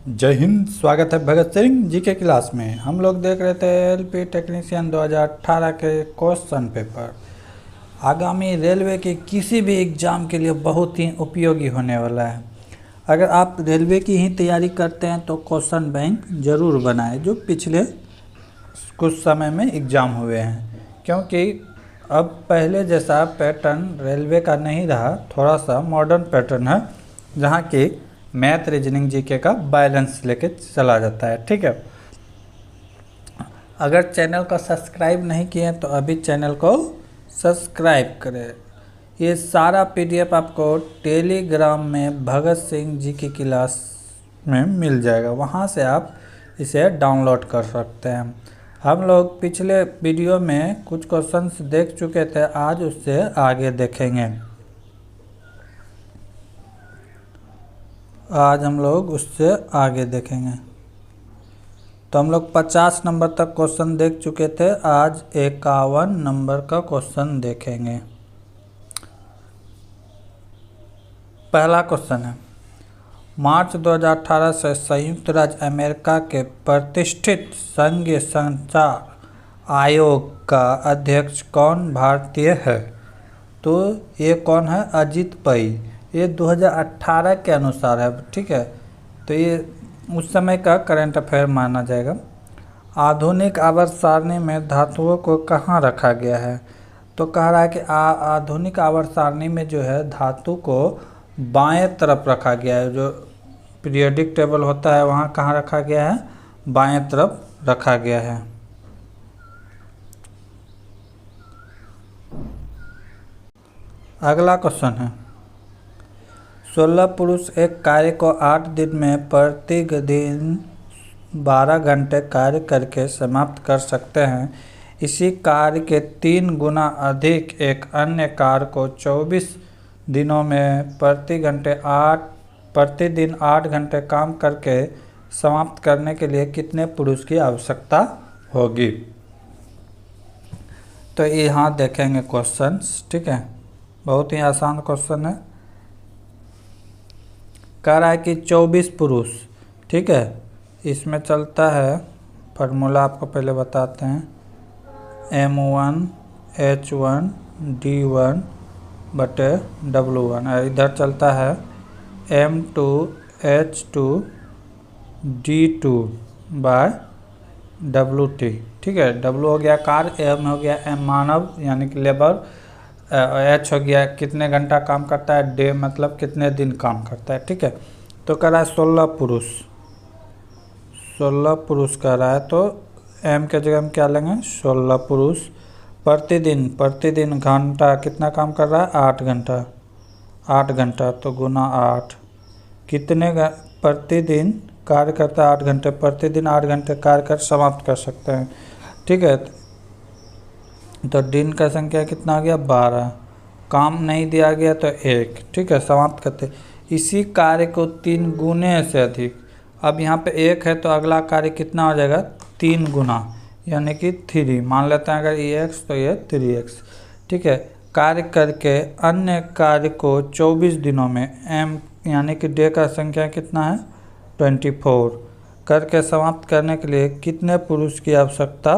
जय हिंद। स्वागत है भगत सिंह जी के क्लास में। हम लोग देख रहे थे एलपी टेक्नीशियन 2018 के क्वेश्चन पेपर। आगामी रेलवे के किसी भी एग्ज़ाम के लिए बहुत ही उपयोगी होने वाला है। अगर आप रेलवे की ही तैयारी करते हैं तो क्वेश्चन बैंक ज़रूर बनाएं जो पिछले कुछ समय में एग्ज़ाम हुए हैं, क्योंकि अब पहले जैसा पैटर्न रेलवे का नहीं रहा, थोड़ा सा मॉडर्न पैटर्न है जहाँ की मैथ रीजनिंग जीके का बैलेंस लेके चला जाता है। ठीक है, अगर चैनल को सब्सक्राइब नहीं किए तो अभी चैनल को सब्सक्राइब करें। ये सारा पीडीएफ आपको टेलीग्राम में भगत सिंह जी की क्लास में मिल जाएगा, वहाँ से आप इसे डाउनलोड कर सकते हैं। हम लोग पिछले वीडियो में कुछ क्वेश्चंस देख चुके थे, आज उससे आगे देखेंगे। आज हम लोग उससे आगे देखेंगे। तो हम लोग 50 नंबर तक क्वेश्चन देख चुके थे, आज 51 नंबर का क्वेश्चन देखेंगे। पहला क्वेश्चन है, मार्च 2018 से संयुक्त राज्य अमेरिका के प्रतिष्ठित संघीय संचार आयोग का अध्यक्ष कौन भारतीय है? तो ये कौन है? अजित पै। ये 2018 के अनुसार है। ठीक है, तो ये उस समय का करंट अफेयर माना जाएगा। आधुनिक आवर्त सारणी में धातुओं को कहाँ रखा गया है? तो कह रहा है कि आधुनिक आवर्त सारणी में जो है धातु को बाएं तरफ रखा गया है। जो पीरियोडिक टेबल होता है वहाँ कहाँ रखा गया है? बाएं तरफ रखा गया है। अगला क्वेश्चन है, 16 पुरुष एक कार्य को 8 दिन में प्रति दिन 12 घंटे कार्य करके समाप्त कर सकते हैं। इसी कार्य के 3 गुना अधिक एक अन्य कार्य को 24 दिनों में प्रतिदिन 8 घंटे काम करके समाप्त करने के लिए कितने पुरुष की आवश्यकता होगी? तो यहाँ देखेंगे क्वेश्चंस। ठीक है, बहुत ही आसान क्वेश्चन है। कह रहा है कि 24 पुरुष। ठीक है, इसमें चलता है, फार्मूला आपको पहले बताते हैं, M1 H1 D1 बटे W1। इधर चलता है M2 H2 D2 bye WT। ठीक है, W हो गया कार्य, M हो गया मानव यानी कि लेबर, H हो गया कितने घंटा काम करता है, डे मतलब कितने दिन काम करता है। ठीक है, तो कह रहा है 16 पुरुष कह रहा है, तो M के जगह हम क्या लेंगे? 16 पुरुष प्रतिदिन घंटा कितना काम कर रहा है? 8 घंटा तो गुना 8, कितने प्रतिदिन कार्य करता है? 8 घंटे। प्रतिदिन 8 घंटे कार्य कर समाप्त कर सकते हैं। ठीक है, तो दिन का संख्या कितना हो गया? 12। काम नहीं दिया गया तो 1। ठीक है, समाप्त करते। इसी कार्य को 3 गुने से अधिक, अब यहाँ पे 1 है तो अगला कार्य कितना हो जाएगा? 3 गुना यानी कि 3। मान लेते हैं अगर ये x तो ये 3x। ठीक है, कार्य करके अन्य कार्य को 24 दिनों में, m यानी कि डे का संख्या कितना है? 24 करके समाप्त करने के लिए कितने पुरुष की आवश्यकता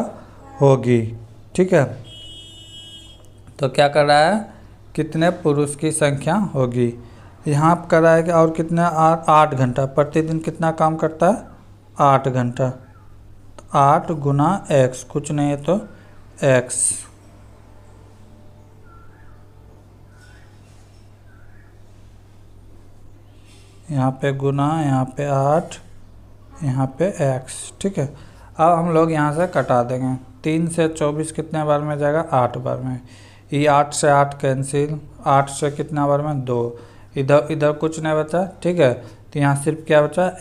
होगी? ठीक है, तो क्या कर रहा है? कितने पुरुष की संख्या होगी? यहाँ पर कर रहा है कि और कितने? 8 घंटा। प्रतिदिन कितना काम करता है? 8 घंटा। 8 गुना x, कुछ नहीं है तो x। यहाँ पे गुना, यहाँ पे 8, यहाँ पे x। ठीक है, अब हम लोग यहाँ से कटा देंगे। 3 से 24 कितने बार में जाएगा? 8 बार में। ये 8 से 8 कैंसिल, 8 से कितना बार में? 2। इधर कुछ नहीं बचा। ठीक है, तो यहाँ सिर्फ क्या बचा?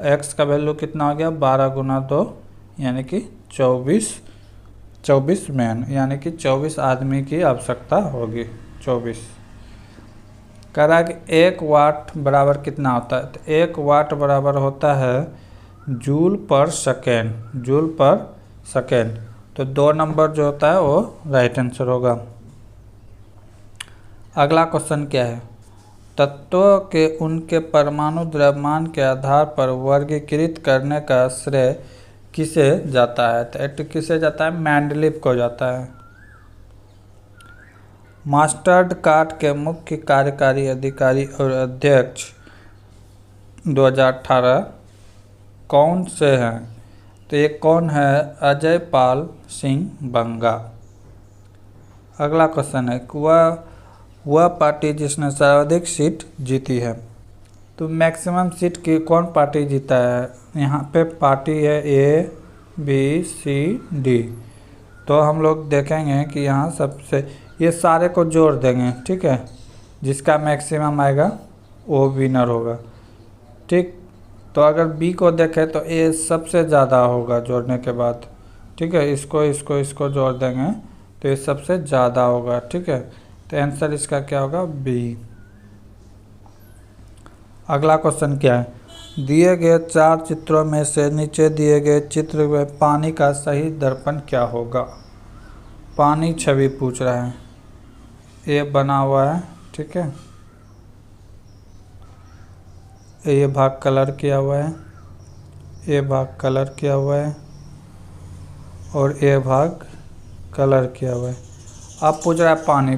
x का वैल्यू कितना हो गया? 12 गुना 2 यानी कि 24 मैन, यानी कि 24 आदमी की आवश्यकता होगी। 24 कह रहा है कि 1 वाट बराबर कितना होता है? तो 1 वाट बराबर होता है जूल पर सेकेंड। तो 2 नंबर जो होता है वो राइट आंसर होगा। अगला क्वेश्चन क्या है? तत्वों के उनके परमाणु द्रव्यमान के आधार पर वर्गीकृत करने का श्रेय किसे जाता है? तो किसे जाता है? मेंडलीव को जाता है। मास्टर्ड कार्ड के मुख्य कार्यकारी अधिकारी और अध्यक्ष 2018 कौन से हैं? तो ये कौन है? अजय पाल सिंह बंगा। अगला क्वेश्चन है, वह पार्टी जिसने सर्वाधिक सीट जीती है। तो मैक्सिमम सीट की कौन पार्टी जीता है? यहाँ पे पार्टी है A B C D। तो हम लोग देखेंगे कि यहाँ सबसे ये सारे को जोड़ देंगे, ठीक है, जिसका मैक्सिमम आएगा वो विनर होगा। ठीक, तो अगर B को देखें तो A सबसे ज़्यादा होगा जोड़ने के बाद, ठीक है, इसको जोड़ देंगे तो ये सबसे ज़्यादा होगा, ठीक है। तो आंसर इसका क्या होगा? B। अगला क्वेश्चन क्या है? दिए गए 4 चित्रों में से नीचे दिए गए चित्र में पानी का सही दर्पण क्या होगा? पानी छवि पूछ रहा है, ये बना हुआ है, ठीक है, ये भाग कलर किया हुआ है, ये भाग कलर किया हुआ है और ये भाग कलर किया हुआ है। अब पूछ रहा है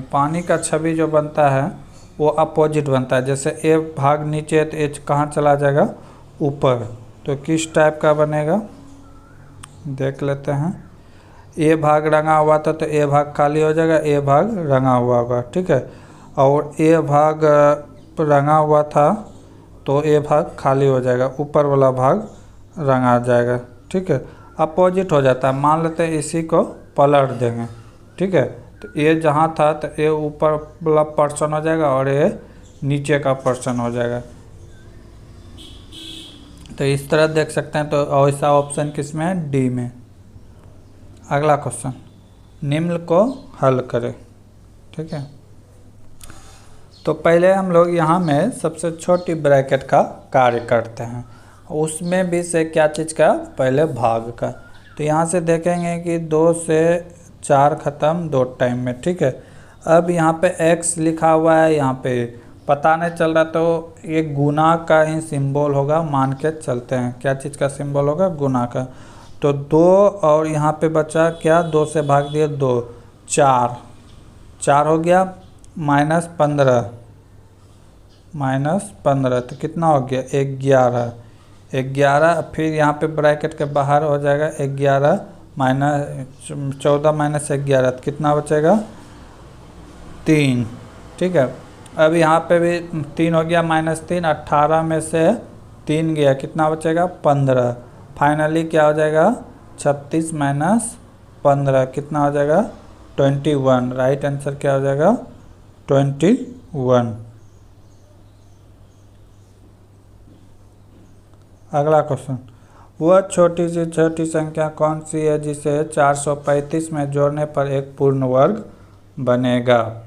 पानी का छवि जो बनता है वो अपोजिट बनता है। जैसे ए भाग नीचे है तो ए कहाँ चला जाएगा? ऊपर। तो किस टाइप का बनेगा देख लेते हैं। ए भाग रंगा हुआ था तो ए भाग खाली हो जाएगा, ए भाग रंगा हुआ होगा, ठीक है। और ए भाग रंगा हुआ था तो ए भाग खाली हो जाएगा, ऊपर वाला भाग रंगा जाएगा, ठीक है। अपोजिट हो जाता है। मान लेते हैं इसी को पलट देंगे, ठीक है, तो ये जहाँ था तो ये ऊपर वाला पर्सन हो जाएगा और ये नीचे का पर्सन हो जाएगा। तो इस तरह देख सकते हैं। तो ऐसा ऑप्शन किस में है? डी में। अगला क्वेश्चन, निम्न को हल करें, ठीक है। तो पहले हम लोग यहाँ में सबसे छोटी ब्रैकेट का कार्य करते हैं, उसमें भी से क्या चीज़ का? पहले भाग का। तो यहाँ से देखेंगे कि 2 से 4 ख़त्म 2 टाइम में, ठीक है। अब यहाँ पे x लिखा हुआ है, यहाँ पे पता नहीं चल रहा, तो ये गुना का ही सिंबल होगा, मान के चलते हैं। क्या चीज़ का सिंबल होगा? गुना का। तो 2 और यहाँ पे बचा क्या? 2 से भाग दिए 2, 4 हो गया, -15 तो कितना हो गया? 11। फिर यहाँ पे ब्रैकेट के बाहर हो जाएगा 11 -14 -11 तो कितना बचेगा? 3, ठीक है। अब यहाँ पे भी 3 हो गया, -3, 18 में से 3 गया, कितना बचेगा? 15। फाइनली क्या हो जाएगा? 36 - 15 कितना हो जाएगा? 21। राइट आंसर क्या हो जाएगा? 21। अगला क्वेश्चन, वह छोटी से छोटी संख्या कौन सी है जिसे 435 में जोड़ने पर एक पूर्ण वर्ग बनेगा?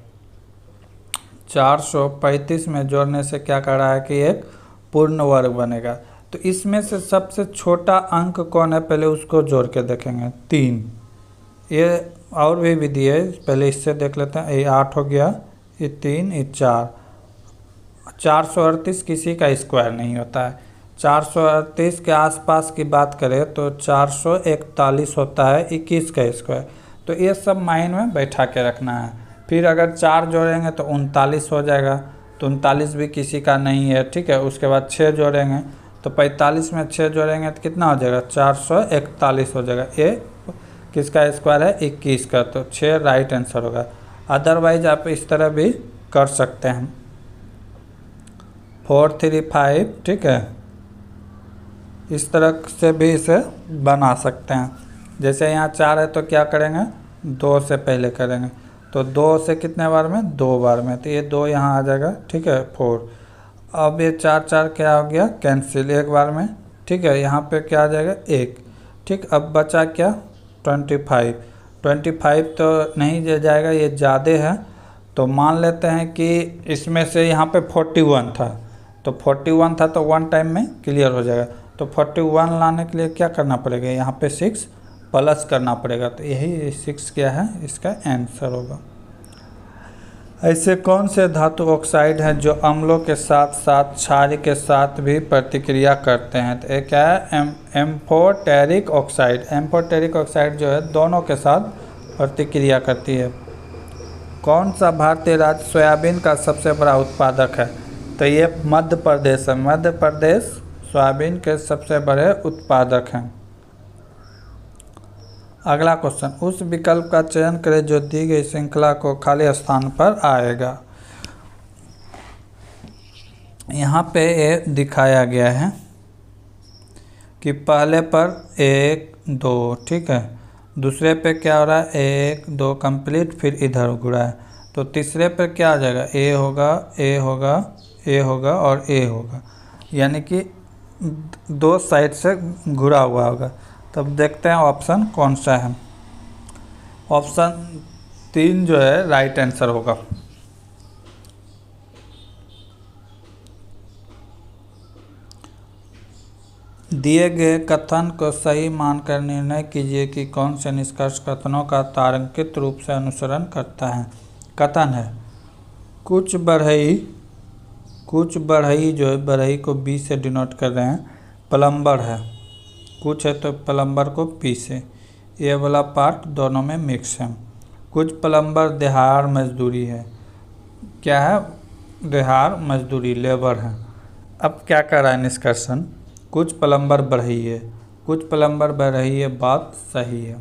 435 में जोड़ने से क्या कर रहा है कि एक पूर्ण वर्ग बनेगा। तो इसमें से सबसे छोटा अंक कौन है? पहले उसको जोड़ के देखेंगे। 3, ये और भी विधि है, पहले इससे देख लेते हैं। ये 8 हो गया, ये 3, ये 4। 438 किसी का स्क्वायर नहीं होता है। 438 के आसपास की बात करें तो 441 होता है 21 का स्क्वायर। तो ये सब माइंड में बैठा के रखना है। फिर अगर 4 जोड़ेंगे तो 39 हो जाएगा, तो 39 भी किसी का नहीं है, ठीक है। उसके बाद 6 जोड़ेंगे तो 45 में 6 जोड़ेंगे तो कितना हो जाएगा? 441 हो जाएगा। ये किसका स्क्वायर है? 21 का, तो 6 राइट आंसर होगा। अदरवाइज आप इस तरह भी कर सकते हैं, 4 3 5, ठीक है, इस तरह से भी इसे बना सकते हैं। जैसे यहाँ 4 है तो क्या करेंगे? 2 से पहले करेंगे, तो 2 से कितने बार में? 2 बार में, तो ये 2 यहाँ आ जाएगा, ठीक है, 4। अब ये 4 4 क्या हो गया? कैंसिल, एक बार में, ठीक है। यहाँ पे क्या आ जाएगा? 1, ठीक। अब बचा क्या? 25 तो नहीं जाएगा, ये ज़्यादा है, तो मान लेते हैं कि इसमें से यहाँ पे 41 था, तो 41 था तो 1 टाइम में क्लियर हो जाएगा। तो 41 लाने के लिए क्या करना पड़ेगा? यहाँ पे 6 प्लस करना पड़ेगा, तो यही 6 क्या है? इसका आंसर होगा। ऐसे कौन से धातु ऑक्साइड हैं जो अम्लों के साथ साथ क्षार के साथ भी प्रतिक्रिया करते हैं? तो एक क्या है, एम्फोटेरिक ऑक्साइड। एम्फोटेरिक ऑक्साइड जो है दोनों के साथ प्रतिक्रिया करती है। कौन सा भारतीय राज्य सोयाबीन का सबसे बड़ा उत्पादक है? तो ये मध्य प्रदेश है। मध्य प्रदेश सोयाबीन के सबसे बड़े उत्पादक हैं। अगला क्वेश्चन, उस विकल्प का चयन करें जो दी गई श्रृंखला को खाली स्थान पर आएगा। यहाँ पे ये दिखाया गया है कि पहले पर 1 2, ठीक है, दूसरे पे क्या हो रहा है 1 2 कंप्लीट, फिर इधर घुरा है, तो तीसरे पे क्या आ जाएगा, ए होगा, ए होगा, ए होगा और ए होगा, यानी कि 2 साइड से घुरा हुआ होगा। तब देखते हैं ऑप्शन कौन सा है। ऑप्शन 3 जो है राइट आंसर होगा। दिए गए कथन को सही मानकर निर्णय कीजिए कि कौन से निष्कर्ष कथनों का तार्किक रूप से अनुसरण करता है। कथन है, कुछ बढ़ई जो है, बढ़ई को बी से डिनोट कर रहे हैं, प्लम्बर है, कुछ है तो प्लम्बर को पी से, ये वाला पार्ट दोनों में मिक्स है। कुछ प्लम्बर देहाड़ मजदूरी है, क्या है, देहाड़ मजदूरी लेबर है। अब क्या कर रहा है निष्कर्षण, कुछ प्लम्बर बढ़ई है, कुछ प्लम्बर बढ़ई है, बात सही है।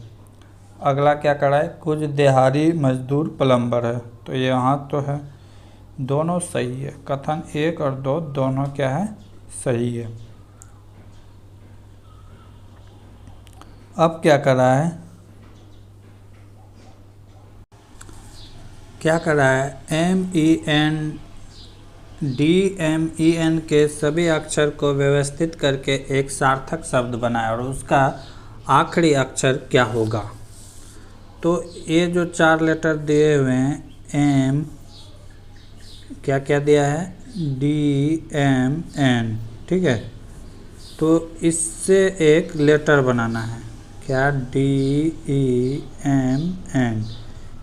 अगला क्या कर रहा है, कुछ देहाड़ी मजदूर प्लम्बर है, तो ये यहाँ तो है, दोनों सही है। कथन 1 और 2 दोनों क्या है, सही है। अब क्या कर रहा है, MEN के सभी अक्षर को व्यवस्थित करके एक सार्थक शब्द बनाए और उसका आखिरी अक्षर क्या होगा। तो ये जो 4 लेटर दिए हुए हैं, M क्या क्या दिया है, DMN, ठीक है, तो इससे एक लेटर बनाना है, क्या, DEMN,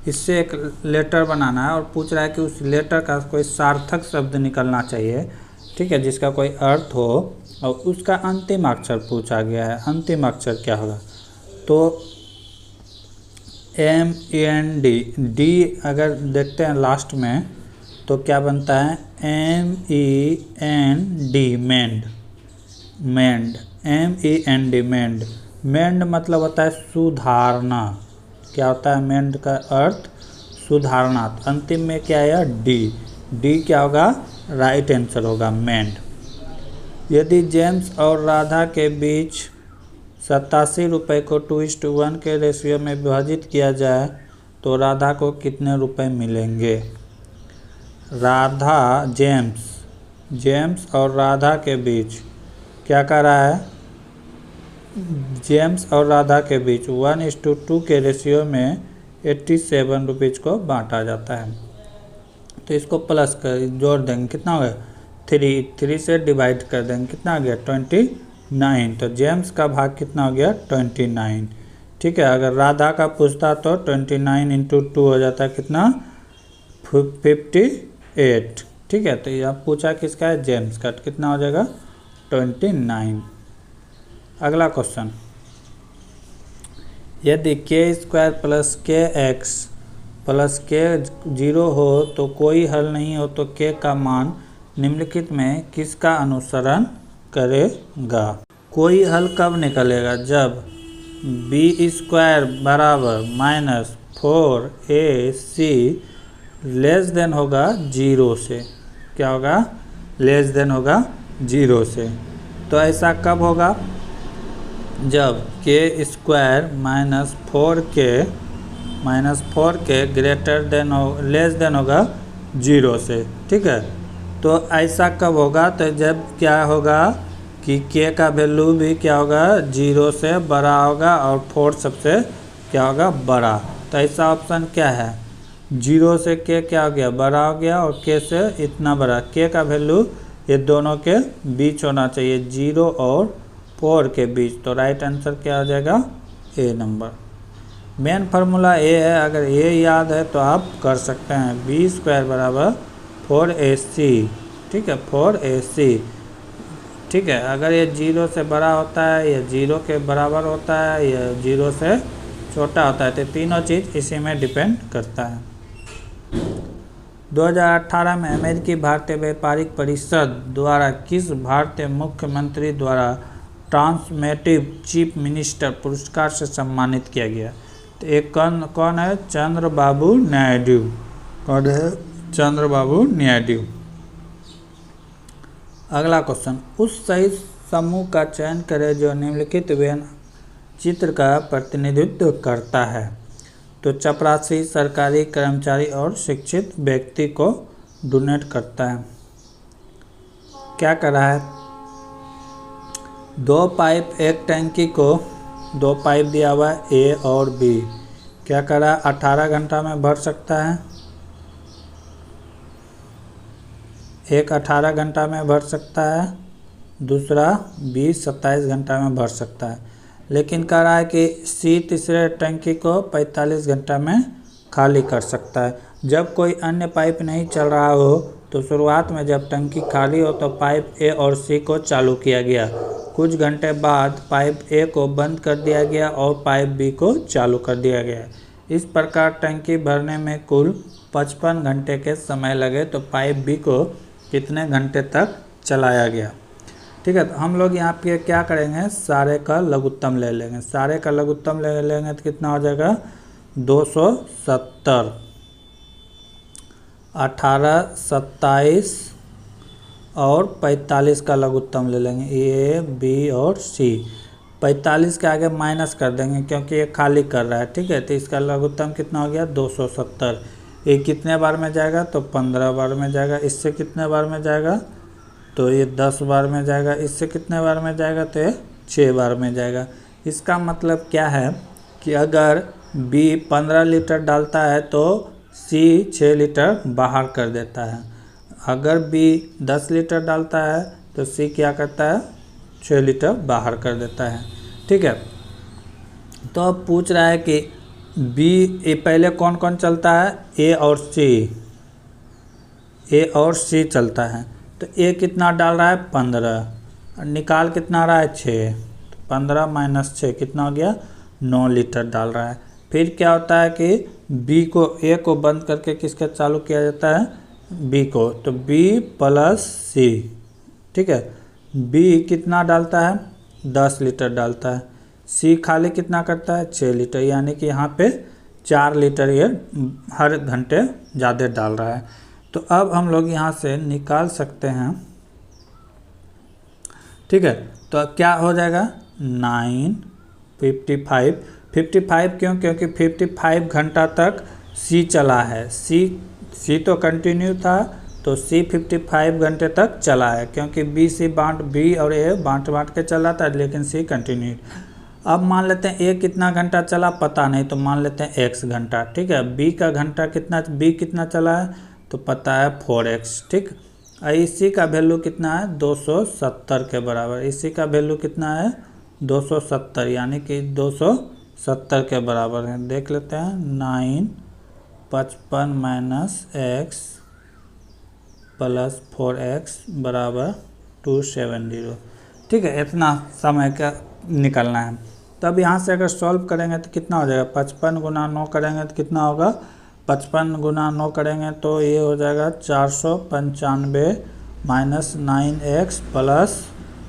इससे एक लेटर बनाना है और पूछ रहा है कि उस लेटर का कोई सार्थक शब्द निकलना चाहिए, ठीक है, जिसका कोई अर्थ हो, और उसका अंतिम अक्षर पूछा गया है। अंतिम अक्षर क्या होगा, तो MEND, D अगर देखते हैं लास्ट में तो क्या बनता है, MEND, मेंड, MEND, मेंड मतलब होता है सुधारना। क्या होता है मेंड का अर्थ, सुधारना। अंतिम में क्या है, डी क्या होगा, राइट आंसर होगा मेंड। यदि जेम्स और राधा के बीच 87 रुपये को 2:1 के रेशियो में विभाजित किया जाए तो राधा को कितने रुपए मिलेंगे। राधा, जेम्स और राधा के बीच क्या कर रहा है, जेम्स और राधा के बीच 1:2 के रेशियो में 87 रुपीज़ को बांटा जाता है। तो इसको प्लस कर जोड़ देंगे, कितना हो गया, 3 से डिवाइड कर देंगे, कितना हो गया, 29। तो जेम्स का भाग कितना हो गया, 29, ठीक है। अगर राधा का पूछता तो 29 × 2 हो जाता है कितना, 58, ठीक है। तो यह पूछा किसका है, जेम्स का, कितना हो जाएगा, 29। अगला क्वेश्चन, यदि k² + kx + k 0 हो तो कोई हल नहीं हो तो k का मान निम्नलिखित में किसका अनुसरण करेगा। कोई हल कब निकलेगा, जब b² = -4ac लेस देन होगा 0 से, क्या होगा, लेस देन होगा 0 से। तो ऐसा कब होगा, जब k² -4k greater than less than होगा 0 से, ठीक है। तो ऐसा कब होगा, तो जब क्या होगा कि k का वैल्यू भी क्या होगा, 0 से बड़ा होगा और 4 सबसे क्या होगा, बड़ा। तो ऐसा ऑप्शन क्या है, 0 से k क्या हो गया, बड़ा हो गया, और k से इतना बड़ा, k का वैल्यू ये दोनों के बीच होना चाहिए, 0 और 4 के बीच। तो राइट आंसर क्या हो जाएगा, ए नंबर। मेन फार्मूला ए है, अगर ए याद है तो आप कर सकते हैं। बी स्क्वायर बराबर 4AC, ठीक है, 4AC, ठीक है। अगर ये 0 से बड़ा होता है, या 0 के बराबर होता है, या 0 से छोटा होता है, तो तीनों चीज़ इसी में डिपेंड करता है। 2018 में अमेरिकी भारतीय व्यापारिक परिषद द्वारा किस भारतीय मुख्यमंत्री द्वारा ट्रांसफॉर्मेटिव चीफ मिनिस्टर पुरस्कार से सम्मानित किया गया? तो एक कौन है? चंद्रबाबू नायडू। कौन है? चंद्रबाबू नायडू। अगला क्वेश्चन, उस सही समूह का चयन करें जो निम्नलिखित व्यंग्य चित्र का प्रतिनिधित्व करता है। तो चपरासी सरकारी कर्मचारी और शिक्षित व्यक्ति को डोनेट करता है। क्या कर रहा है? 2 पाइप एक टैंकी को, 2 पाइप दिया हुआ है ए और बी। क्या कर रहा है? 18 घंटा में भर सकता है, एक 18 घंटा में भर सकता है, दूसरा बी 27 घंटा में भर सकता है। लेकिन कह रहा है कि सी तीसरे टंकी को 45 घंटा में खाली कर सकता है। जब कोई अन्य पाइप नहीं चल रहा हो तो शुरुआत में जब टंकी खाली हो तो पाइप ए और सी को चालू किया गया। कुछ घंटे बाद पाइप ए को बंद कर दिया गया और पाइप बी को चालू कर दिया गया। इस प्रकार टंकी भरने में कुल 55 घंटे के समय लगे, तो पाइप बी को कितने घंटे तक चलाया गया? ठीक है, तो हम लोग यहाँ पे क्या करेंगे? सारे का लघुत्तम ले लेंगे। सारे का लघुत्तम ले लेंगे तो कितना हो जाएगा? 270, 18, 27 और 45 का लघुत्तम ले लेंगे, ए बी और सी। 45 के आगे माइनस कर देंगे क्योंकि ये खाली कर रहा है, ठीक है। तो इसका लघुत्तम कितना हो गया? 270। ये कितने बार में जाएगा? तो 15 बार में जाएगा। इससे कितने बार में जाएगा? तो ये 10 बार में जाएगा। इससे कितने बार में जाएगा? तो ये 6 बार में जाएगा। इसका मतलब क्या है कि अगर बी 15 लीटर डालता है तो सी 6 लीटर बाहर कर देता है। अगर बी 10 लीटर डालता है तो सी क्या करता है? 6 लीटर बाहर कर देता है, ठीक है। तो अब पूछ रहा है कि बी ए पहले कौन कौन चलता है? ए और सी, ए और सी चलता है। तो ए कितना डाल रहा है? 15। निकाल कितना रहा है? 6। तो 15 माइनस 6 कितना हो गया? 9 लीटर डाल रहा है। फिर क्या होता है कि बी को, ए को बंद करके किसका चालू किया जाता है? बी को। तो बी प्लस सी, ठीक है। बी कितना डालता है? 10 लीटर डालता है। सी खाली कितना करता है? 6 लीटर, यानी कि यहाँ पे 4 लीटर ये हर घंटे ज़्यादा डाल रहा है। तो अब हम लोग यहाँ से निकाल सकते हैं, ठीक है। तो क्या हो जाएगा? 955। 55 क्यों? क्योंकि 55 घंटा तक सी चला है। सी तो कंटिन्यू था, तो सी 55 घंटे तक चला है, क्योंकि बी और ए बांट के चला था, लेकिन सी कंटिन्यू। अब मान लेते हैं ए कितना घंटा चला, पता नहीं, तो मान लेते हैं x घंटा, ठीक है। बी का घंटा कितना, बी कितना चला है तो पता है 4x, ठीक। इसी का वैल्यू कितना है? 270 के बराबर। इसी का वैल्यू कितना है? 270, यानी कि 270 के बराबर है। देख लेते हैं। 955 माइनस x प्लस 4x बराबर 270, ठीक है। इतना समय का निकलना है। तब यहाँ से अगर सॉल्व करेंगे तो कितना हो जाएगा? 55 गुना 9 करेंगे तो कितना होगा? 55 गुना 9 करेंगे तो ये हो जाएगा 495 माइनस 9x प्लस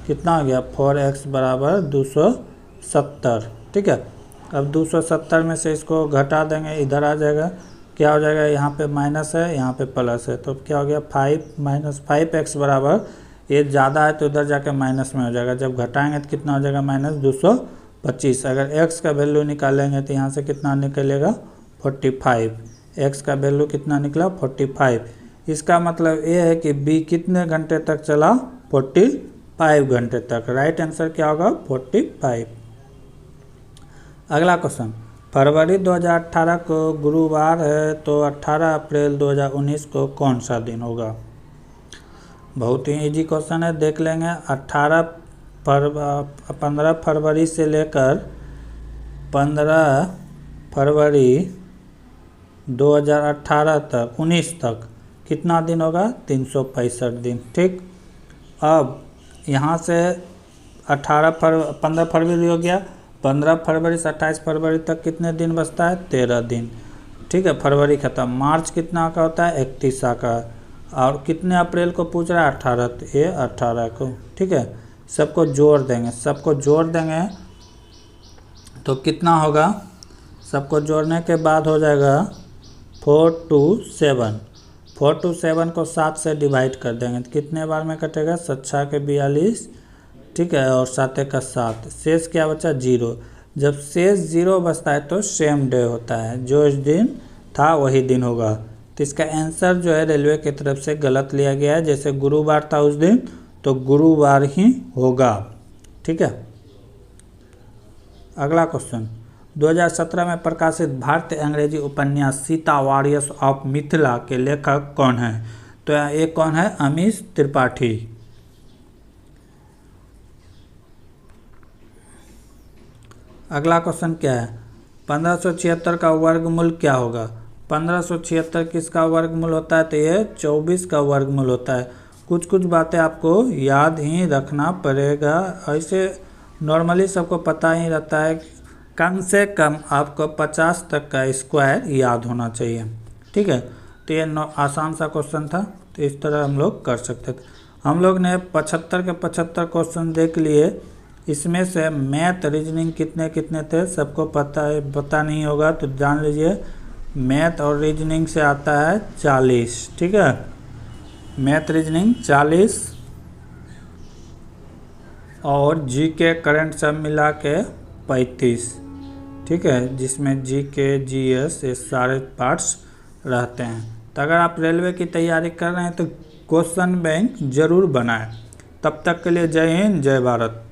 कितना हो गया? 4x बराबर 270, ठीक है। अब 270 में से इसको घटा देंगे, इधर आ जाएगा। क्या हो जाएगा? यहाँ पे माइनस है, यहाँ पे प्लस है, तो क्या हो गया? 5 माइनस 5x बराबर, ये ज़्यादा है तो उधर जाके माइनस में हो जाएगा। जब घटाएंगे तो कितना हो जाएगा? माइनस 225। अगर x का वैल्यू निकालेंगे तो यहाँ से कितना निकलेगा? 45। x का वैल्यू कितना निकला? 45। इसका मतलब ये है कि b कितने घंटे तक चला? 45 घंटे तक। राइट आंसर क्या होगा? 45। अगला क्वेश्चन, फरवरी 2018 को गुरुवार है, तो 18 अप्रैल 2019 को कौन सा दिन होगा? बहुत ही इजी क्वेश्चन है, देख लेंगे। 15 फरवरी से लेकर 15 फरवरी 2018 तक 19 तक कितना दिन होगा? 365 दिन। ठीक, अब यहाँ से 15 फरवरी हो गया, 15 फरवरी से 28 फरवरी तक कितने दिन बचता है? 13 दिन। ठीक है, फरवरी ख़त्म। मार्च कितना का होता है? 31 का। और कितने अप्रैल को पूछ रहा है? 18, तो ये 18 को। ठीक है, सबको जोड़ देंगे, सबको जोड़ देंगे तो कितना होगा? सबको जोड़ने के बाद हो जाएगा 427। 427 को 7 से डिवाइड कर देंगे तो कितने बार में कटेगा? 7 के 42। ठीक है, और 7 का 7, शेष क्या बचा? 0। जब शेष 0 बचता है तो सेम डे होता है, जो इस दिन था वही दिन होगा। तो इसका आंसर जो है रेलवे की तरफ से गलत लिया गया है। जैसे गुरुवार था उस दिन, तो गुरुवार ही होगा। ठीक है, अगला क्वेश्चन, 2017 में प्रकाशित भारतीय अंग्रेजी उपन्यास सीता वॉरियर्स ऑफ मिथिला के लेखक कौन है? तो ये कौन है? अमीश त्रिपाठी। अगला क्वेश्चन क्या है? 1576 का वर्गमूल क्या होगा? 1576 किसका वर्गमूल होता है? तो ये 24 का वर्गमूल होता है। कुछ कुछ बातें आपको याद ही रखना पड़ेगा, ऐसे नॉर्मली सबको पता ही रहता है। कम से कम आपको 50 तक का स्क्वायर याद होना चाहिए। ठीक है, तो ये आसान सा क्वेश्चन था, तो इस तरह हम लोग कर सकते थे। हम लोग ने 75 के 75 क्वेश्चन देख लिए। इसमें से मैथ रीजनिंग कितने कितने थे सबको पता नहीं होगा, तो जान लीजिए मैथ और रीजनिंग से आता है 40। ठीक है, मैथ रीजनिंग 40 और जीके करंट सब मिला के 35। ठीक है, जिसमें जीके जीएस ये सारे पार्ट्स रहते हैं। तो अगर आप रेलवे की तैयारी कर रहे हैं तो क्वेश्चन बैंक जरूर बनाएं। तब तक के लिए जय हिंद, जय भारत।